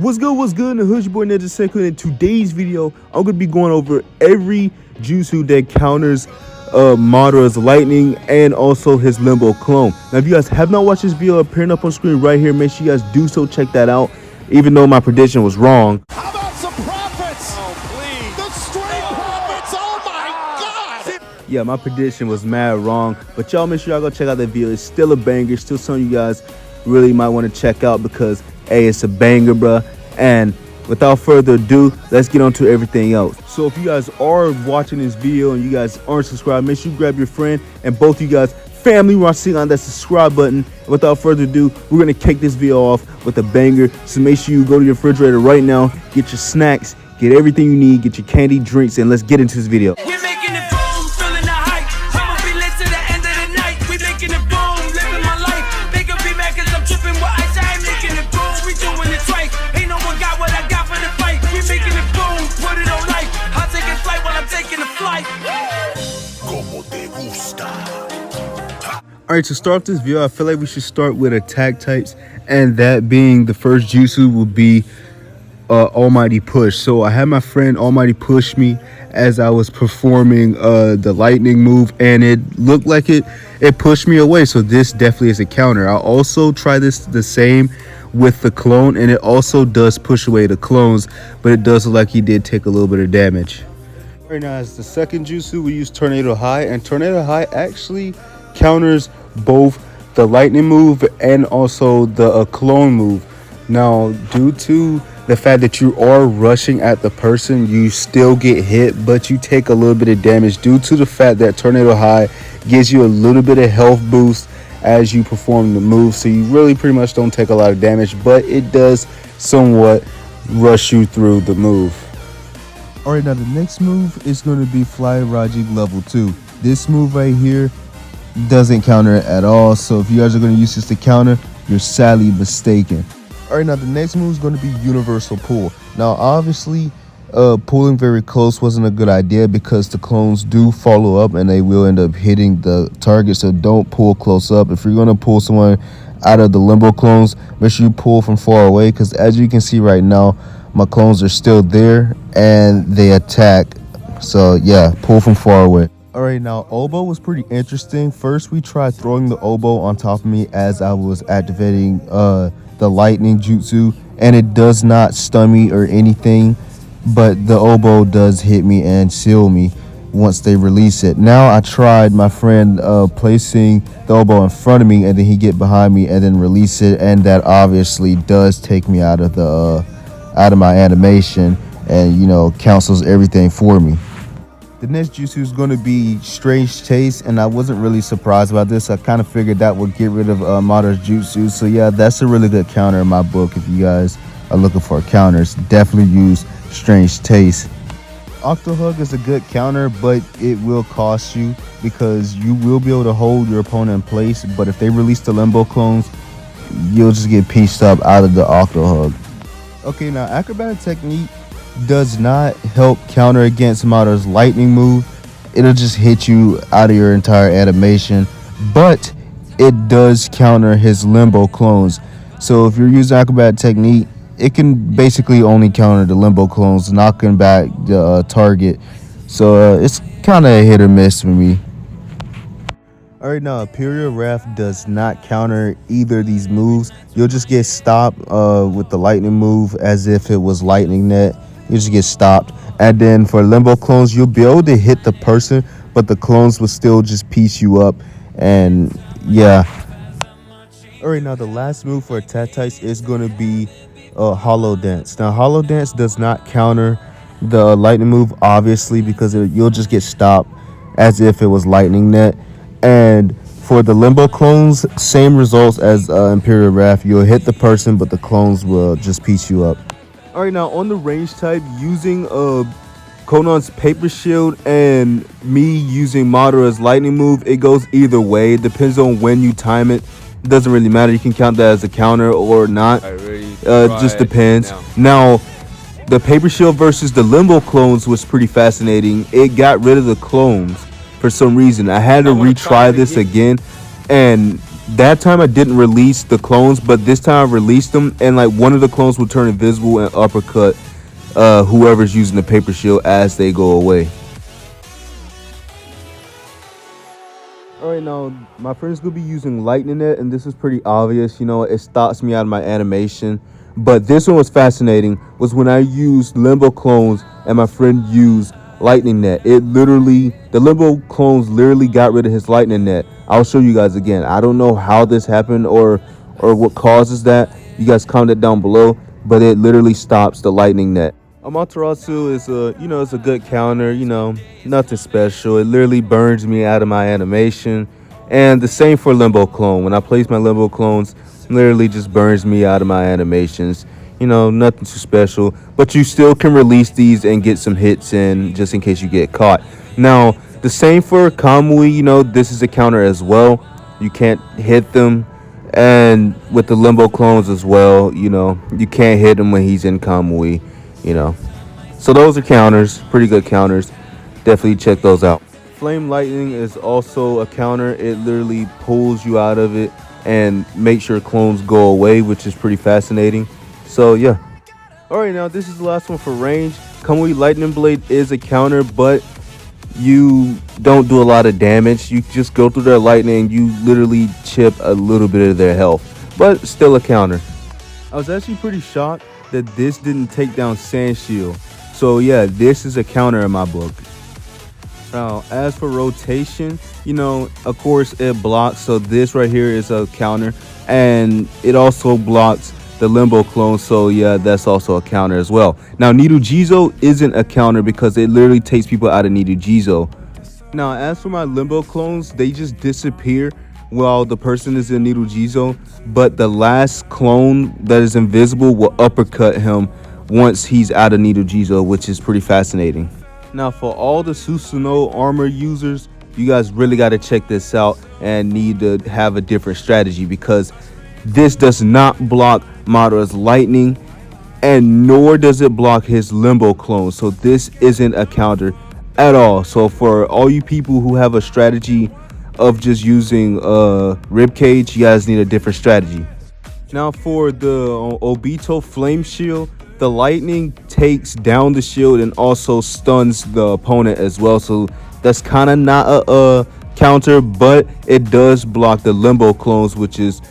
What's good in the hood, your boy Ninja Senku. In today's video, I'm going to be going over every jutsu that counters Madara's lightning and also his limbo clone. Now, if you guys have not watched this video appearing up on screen right here, make sure you guys do so, check that out, even though my prediction was wrong. How about some profits? Oh, please. The straight profits, oh my God. Yeah, my prediction was mad wrong, but y'all make sure y'all go check out that video. It's still a banger, still something you guys really might want to check out because, hey, it's a banger, bruh. And without further ado, let's get on to everything else. So if you guys are watching this video and you guys aren't subscribed, make sure you grab your friend and both you guys family watching on that subscribe button. And without further ado, we're gonna kick this video off with a banger. So make sure you go to your refrigerator right now, get your snacks, get everything you need, get your candy, drinks, and let's get into this video. We're making it boom, feeling the hype. I'ma be lit to the end of the night. We making it boom, living my life. Make a be mad cause I'm tripping with ice. I ain't making it boom, we doing it right. Ain't no one got what I got for the fight. We making it boom, put it on life. I'll take a flight while I'm taking a flight. Como te gusta. Alright, to start this video, I feel like we should start with attack types, and that being the first jutsu will be Almighty Push. So I had my friend Almighty push me as I was performing the lightning move, and it looked like it pushed me away. So this definitely is a counter. I'll also try this the same with the clone, and it also does push away the clones, but it does look like he did take a little bit of damage. Right now, as the second jutsu, we use Tornado High, and Tornado High actually counters both the lightning move and also the clone move. Now, due to the fact that you are rushing at the person, you still get hit, but you take a little bit of damage due to the fact that Tornado High gives you a little bit of health boost as you perform the move. So you really pretty much don't take a lot of damage, but it does somewhat rush you through the move. Alright, now the next move is going to be Fly Raji level 2. This move right here doesn't counter it at all. So if you guys are going to use this to counter, you're sadly mistaken. Alright, now the next move is going to be Universal Pull. Now obviously pulling very close wasn't a good idea because the clones do follow up and they will end up hitting the target. So don't pull close up. If you're going to pull someone out of the limbo clones, make sure you pull from far away, because as you can see right now, my clones are still there and they attack. So yeah, pull from far away. Alright, now Oboe was pretty interesting. First we tried throwing the Oboe on top of me as I was activating the lightning jutsu, and it does not stun me or anything, but the Oboe does hit me and seal me once they release it. Now I tried my friend placing the Oboe in front of me, and then he get behind me and then release it, and that obviously does take me out of the out of my animation, and you know, cancels everything for me. The next jutsu is going to be Strange Taste, and I wasn't really surprised about this. I kind of figured that would get rid of Madara's jutsu. So yeah, that's a really good counter in my book. If you guys are looking for counters, definitely use Strange Taste. Octo Hug is a good counter, but it will cost you because you will be able to hold your opponent in place, but if they release the limbo clones, you'll just get pieced up out of the Octo Hug. Okay, now Acrobatic Technique does not help counter against Madara's lightning move. It'll just hit you out of your entire animation, but it does counter his limbo clones. So if you're using Acrobatic Technique, it can basically only counter the limbo clones, knocking back the target. So it's kind of a hit or miss for me. Alright, now Imperial Wrath does not counter either of these moves. You'll just get stopped with the lightning move as if it was lightning net. You just get stopped. And then for limbo clones, you'll be able to hit the person, but the clones will still just piece you up. And yeah. Alright, now the last move for attack types is going to be Hollow Dance. Now Hollow Dance does not counter the lightning move, obviously, because you'll just get stopped as if it was lightning net. And for the limbo clones, same results as Imperial Wrath. You'll hit the person, but the clones will just piece you up. Alright, now on the range type, using Conan's Paper Shield and me using Madara's lightning move, it goes either way. It depends on when you time it. It doesn't really matter. You can count that as a counter or not. It just depends. Now, the Paper Shield versus the limbo clones was pretty fascinating. It got rid of the clones for some reason. I had to retry this again, and That time I didn't release the clones, but this time I released them, and like one of the clones will turn invisible and uppercut whoever's using the paper shield as they go away. Alright, now my friend's gonna be using lightning net, and this is pretty obvious, you know, it stops me out of my animation. But this one was fascinating, was when I used limbo clones and my friend used lightning net. The limbo clones literally got rid of his lightning net. I'll show you guys again. I don't know how this happened or what causes that. You guys comment down below, but it literally stops the lightning net. Amaterasu is it's a good counter, nothing special. It literally burns me out of my animation. And the same for limbo clone. When I place my limbo clones, literally just burns me out of my animations. Nothing too special, but you still can release these and get some hits in just in case you get caught. Now, the same for Kamui, this is a counter as well. You can't hit them. And with the limbo clones as well, you can't hit him when he's in Kamui. So those are counters, pretty good counters. Definitely check those out. Flame lightning is also a counter. It literally pulls you out of it and makes your clones go away, which is pretty fascinating. So yeah. Alright, now this is the last one for range. Kamui lightning blade is a counter, but you don't do a lot of damage. You just go through their lightning, you literally chip a little bit of their health, but still a counter. I was actually pretty shocked that this didn't take down Sand Shield. So yeah, this is a counter in my book. Now, as for rotation, of course it blocks. So this right here is a counter, and it also blocks the limbo clone. So yeah, that's also a counter as well. Now, Nido Jizo isn't a counter because it literally takes people out of Nido Jizo. Now, as for my limbo clones, they just disappear while the person is in Nido Jizo, but the last clone that is invisible will uppercut him once he's out of Nido Jizo, which is pretty fascinating. Now, for all the Susanoo armor users, you guys really got to check this out and need to have a different strategy, because this does not block Madara's lightning, and nor does it block his limbo clone. So this isn't a counter at all. So for all you people who have a strategy of just using ribcage, you guys need a different strategy. Now, for the Obito flame shield, the lightning takes down the shield and also stuns the opponent as well. So that's kind of not a counter, but it does block the limbo clones, which is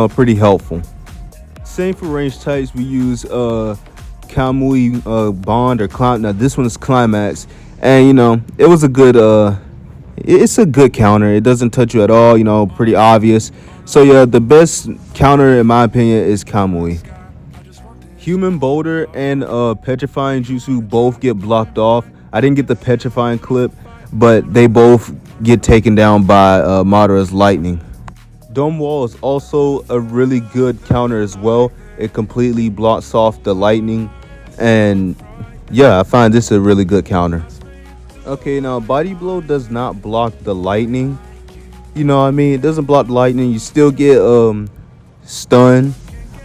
pretty helpful. Same for range types. We use Kamui Bond or Climb. Now this one is Climax, and it was a good it's a good counter. It doesn't touch you at all, pretty obvious. So yeah, the best counter in my opinion is Kamui. Human Boulder and Petrifying Jutsu both get blocked off. I didn't get the Petrifying clip, but they both get taken down by Madara's lightning. Dome Wall is also a really good counter as well. It completely blocks off the lightning, and yeah, I find this a really good counter. Okay, now Body Blow does not block the lightning. It doesn't block the lightning. You still get stun,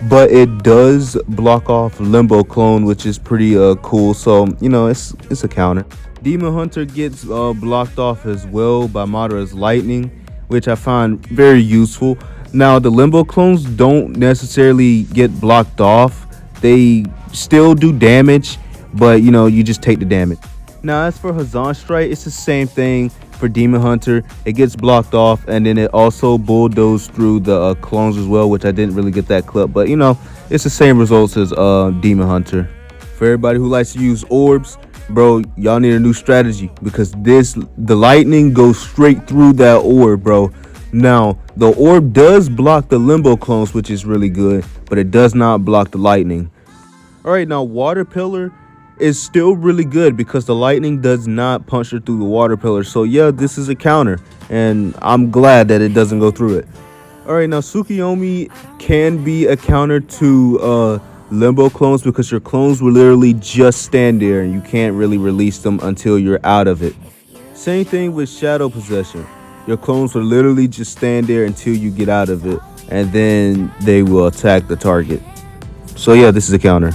but it does block off Limbo Clone, which is pretty cool. So it's a counter. Demon Hunter gets blocked off as well by Madara's lightning, which I find very useful. Now, the Limbo Clones don't necessarily get blocked off. They still do damage, but you just take the damage. Now, as for Hazan Strike, it's the same thing for Demon Hunter. It gets blocked off, and then it also bulldozes through the clones as well, which I didn't really get that clip, but it's the same results as Demon Hunter. For everybody who likes to use orbs, bro, y'all need a new strategy, because the lightning goes straight through that orb, bro. Now, the orb does block the Limbo Clones, which is really good, but it does not block the lightning. All right, now Water Pillar is still really good because the lightning does not puncture through the Water Pillar. So yeah, this is a counter, and I'm glad that it doesn't go through it. All right, now Tsukiyomi can be a counter to Limbo Clones, because your clones will literally just stand there and you can't really release them until you're out of it. Same thing with Shadow Possession. Your clones will literally just stand there until you get out of it, and then they will attack the target. So yeah, this is a counter.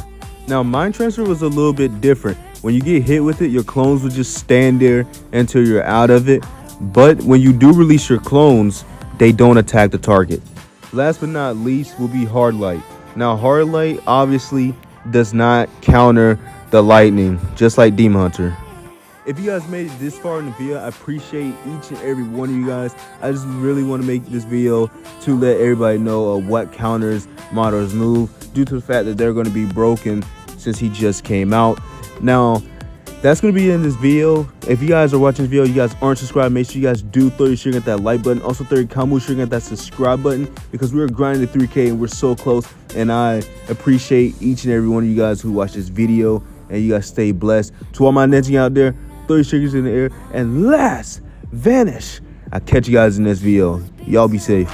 Now, Mind Transfer was a little bit different. When you get hit with it, your clones will just stand there until you're out of it. But when you do release your clones, they don't attack the target. Last but not least will be hard light. Now hard light obviously does not counter the lightning, just like Demon Hunter. If you guys made it this far in the video, I appreciate each and every one of you guys. I just really want to make this video to let everybody know what counters Madara's move, due to the fact that they're going to be broken since he just came out. Now, that's going to be in this video. If you guys are watching this video, you guys aren't subscribed, make sure you guys do throw your sugar at that like button. Also throw your comment sugar at that subscribe button, because we're grinding to 3K and we're so close. And I appreciate each and every one of you guys who watch this video, and you guys stay blessed. To all my ninjas out there, throw your sugars in the air and last vanish. I'll catch you guys in this video. Y'all be safe.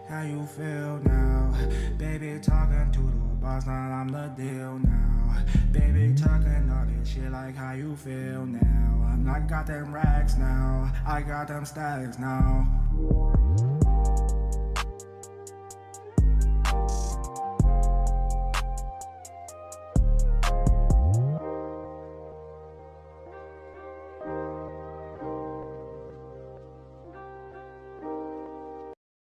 How you feel now? Baby talking to the boss, now I'm the deal now. Baby talking all this shit, like how you feel now? I got them racks now, I got them stacks now.